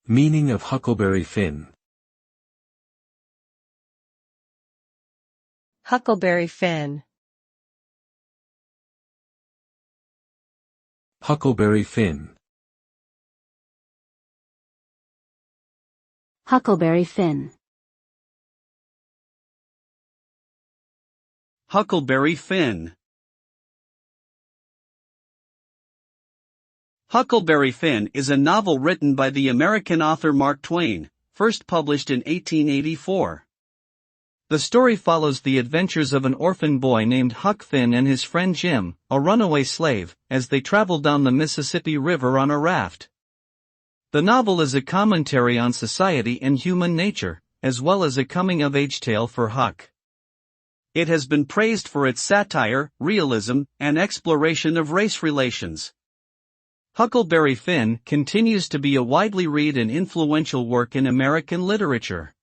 Meaning of Huckleberry Finn. Huckleberry Finn. Huckleberry Finn. Huckleberry Finn. Huckleberry Finn. Huckleberry Finn is a novel written by the American author Mark Twain, first published in 1884. The story follows the adventures of an orphan boy named Huck Finn and his friend Jim, a runaway slave, as they travel down the Mississippi River on a raft. The novel is a commentary on society and human nature, as well as a coming-of-age tale for Huck. It has been praised for its satire, realism, and exploration of race relations. Huckleberry Finn continues to be a widely read and influential work in American literature.